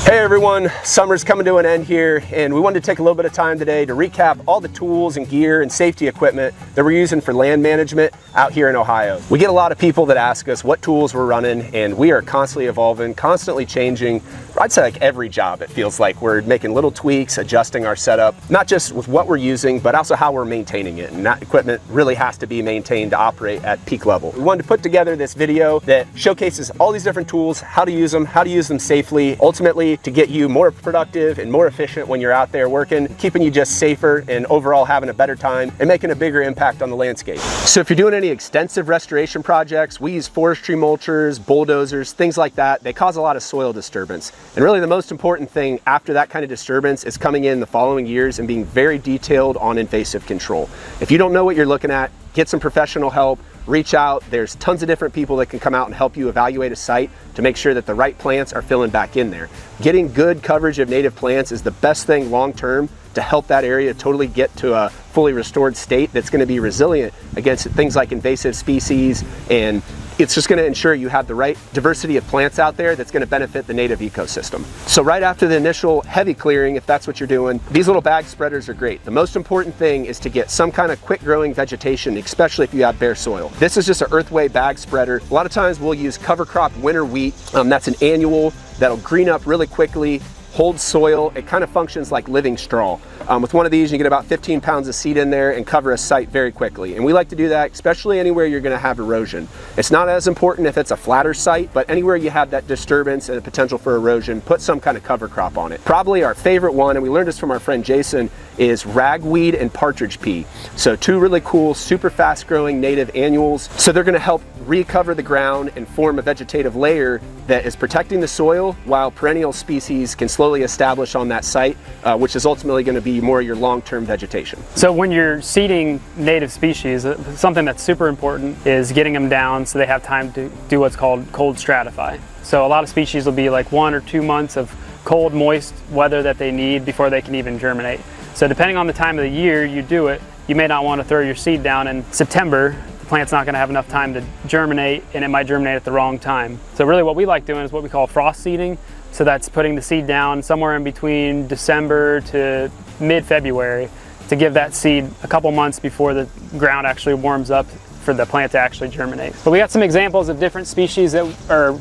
Hey everyone, summer's coming to an end here, and we wanted to take a little bit of time today to recap all the tools and gear and safety equipment that we're using for land management out here in Ohio. We get a lot of people that ask us what tools we're running, and we are constantly evolving, constantly changing. I'd say like every job, it feels like we're making little tweaks, adjusting our setup, not just with what we're using, but also how we're maintaining it. And that equipment really has to be maintained to operate at peak level. We wanted to put together this video that showcases all these different tools, how to use them safely, ultimately to get you more productive and more efficient when you're out there working, keeping you just safer and overall having a better time and making a bigger impact on the landscape. So if you're doing any extensive restoration projects, we use forestry mulchers, bulldozers, things like that. They cause a lot of soil disturbance. And really the most important thing after that kind of disturbance is coming in the following years and being very detailed on invasive control. If you don't know what you're looking at, get some professional help. Reach out. There's tons of different people that can come out and help you evaluate a site to make sure that the right plants are filling back in there. Getting good coverage of native plants is the best thing long term to help that area totally get to a fully restored state that's going to be resilient against things like invasive species, and it's just going to ensure you have the right diversity of plants out there that's going to benefit the native ecosystem. So right after the initial heavy clearing, if that's what you're doing, these little bag spreaders are great. The most important thing is to get some kind of quick growing vegetation, especially if you have bare soil. This is just an earthway bag spreader. A lot of times we'll use cover crop winter wheat. That's an annual that'll green up really quickly, hold soil. It kind of functions like living straw. With one of these, you get about 15 pounds of seed in there and cover a site very quickly. And we like to do that, especially anywhere you're going to have erosion. It's not as important if it's a flatter site, but anywhere you have that disturbance and a potential for erosion, put some kind of cover crop on it. Probably our favorite one, and we learned this from our friend Jason, is ragweed and partridge pea. So two really cool, super fast growing native annuals. So they're going to help recover the ground and form a vegetative layer that is protecting the soil while perennial species can slowly establish on that site, which is ultimately going to be more your long-term vegetation. So when you're seeding native species, something that's super important is getting them down so they have time to do what's called cold stratify. So a lot of species will be like 1 or 2 months of cold, moist weather that they need before they can even germinate. So depending on the time of the year you do it, you may not want to throw your seed down in September. The plant's not going to have enough time to germinate, and it might germinate at the wrong time. So really what we like doing is what we call frost seeding. So that's putting the seed down somewhere in between December to mid-February to give that seed a couple months before the ground actually warms up for the plant to actually germinate. But we got some examples of different species that are,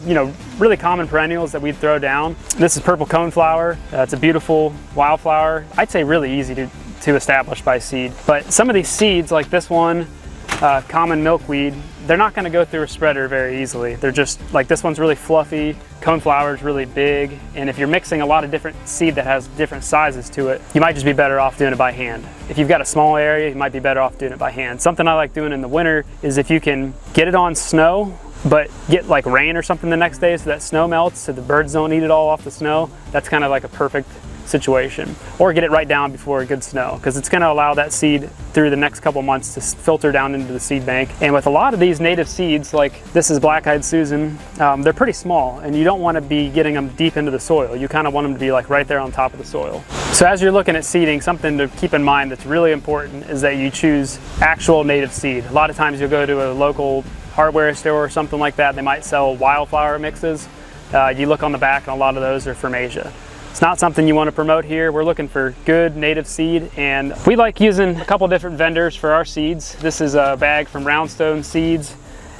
really common perennials that we'd throw down. This is purple coneflower. It's a beautiful wildflower. I'd say really easy to establish by seed. But some of these seeds, like this one, common milkweed, they're not going to go through a spreader very easily. They're just like, this one's really fluffy, coneflower is really big, and if you're mixing a lot of different seed that has different sizes to it, you might just be better off doing it by hand. If you've got a small area, you might be better off doing it by hand. Something I like doing in the winter is if you can get it on snow, but get like rain or something the next day so that snow melts so the birds don't eat it all off the snow, that's kind of like a perfect situation. Or get it right down before a good snow, because it's going to allow that seed through the next couple months to filter down into the seed bank. And with a lot of these native seeds, like this is Black-Eyed Susan, they're pretty small, and you don't want to be getting them deep into the soil. You kind of want them to be like right there on top of the soil. So as you're looking at seeding, something to keep in mind that's really important is that you choose actual native seed. A lot of times you'll go to a local hardware store or something like that, they might sell wildflower mixes. You look on the back and a lot of those are from Asia. It's not something you want to promote here. We're looking for good native seed, and we like using a couple different vendors for our seeds. This is a bag from Roundstone Seeds,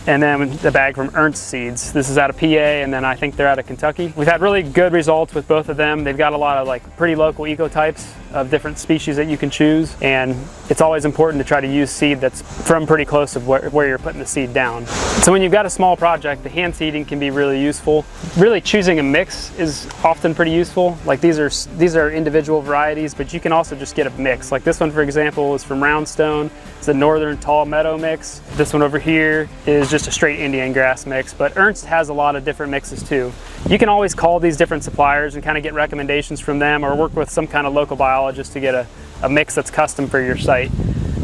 and then the bag from Ernst Seeds. This is out of PA, and then I think they're out of Kentucky. We've had really good results with both of them. They've got a lot of like pretty local ecotypes of different species that you can choose, and it's always important to try to use seed that's from pretty close to where you're putting the seed down. So when you've got a small project, the hand seeding can be really useful. Really choosing a mix is often pretty useful. Like these are individual varieties, but you can also just get a mix. Like this one, for example, is from Roundstone. It's a northern tall meadow mix. This one over here is just a straight Indian grass mix, but Ernst has a lot of different mixes too. You can always call these different suppliers and kind of get recommendations from them, or work with some kind of local biologist to get a mix that's custom for your site.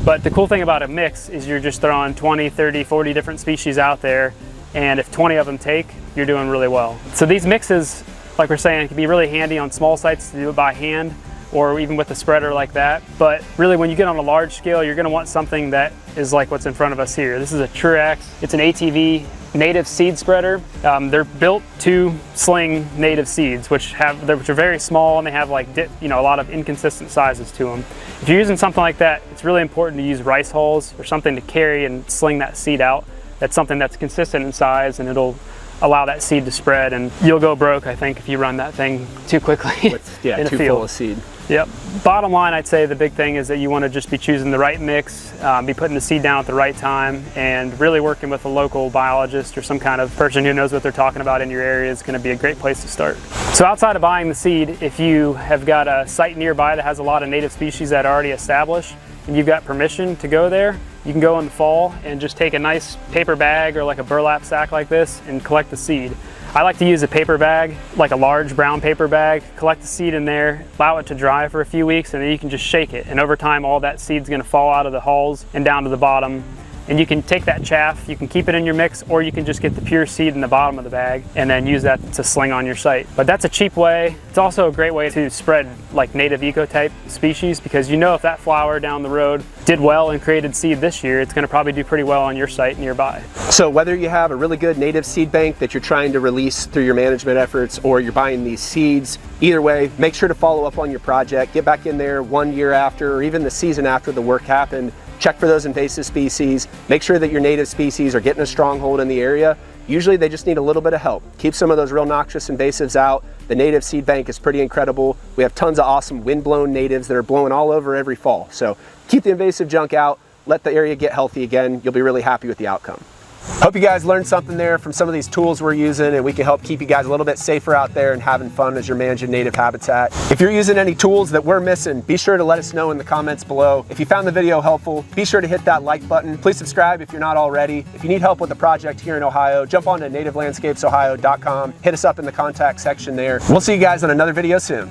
But the cool thing about a mix is you're just throwing 20, 30, 40 different species out there, and if 20 of them take, you're doing really well. So these mixes, like we're saying, can be really handy on small sites to do it by hand, or even with a spreader like that. But really, when you get on a large scale, you're going to want something that is like what's in front of us here. This is a Truax. It's an ATV native seed spreader. They're built to sling native seeds, which are very small, and they have like a lot of inconsistent sizes to them. If you're using something like that, it's really important to use rice hulls or something to carry and sling that seed out. That's something that's consistent in size, and it'll allow that seed to spread. And you'll go broke, I think, if you run that thing too quickly in a too field. full of seed. Yep. Bottom line, I'd say the big thing is that you want to just be choosing the right mix, be putting the seed down at the right time, and really working with a local biologist or some kind of person who knows what they're talking about in your area is going to be a great place to start. So outside of buying the seed, if you have got a site nearby that has a lot of native species that are already established, and you've got permission to go there, you can go in the fall and just take a nice paper bag or like a burlap sack like this and collect the seed. I like to use a paper bag, like a large brown paper bag, collect the seed in there, allow it to dry for a few weeks, and then you can just shake it. And over time, all that seed's gonna fall out of the hulls and down to the bottom. And you can take that chaff, you can keep it in your mix, or you can just get the pure seed in the bottom of the bag and then use that to sling on your site. But that's a cheap way. It's also a great way to spread like native ecotype species, because you know if that flower down the road did well and created seed this year, it's gonna probably do pretty well on your site nearby. So whether you have a really good native seed bank that you're trying to release through your management efforts, or you're buying these seeds, either way, make sure to follow up on your project. Get back in there 1 year after, or even the season after the work happened. Check for those invasive species. Make sure that your native species are getting a stronghold in the area. Usually they just need a little bit of help. Keep some of those real noxious invasives out. The native seed bank is pretty incredible. We have tons of awesome wind-blown natives that are blowing all over every fall. So keep the invasive junk out, let the area get healthy again. You'll be really happy with the outcome. Hope you guys learned something there from some of these tools we're using, and we can help keep you guys a little bit safer out there and having fun as you're managing native habitat. If you're using any tools that we're missing, be sure to let us know in the comments below. If you found the video helpful, be sure to hit that like button. Please subscribe if you're not already. If you need help with the project here in Ohio, jump on to nativelandscapesohio.com. Hit us up in the contact section there. We'll see you guys on another video soon.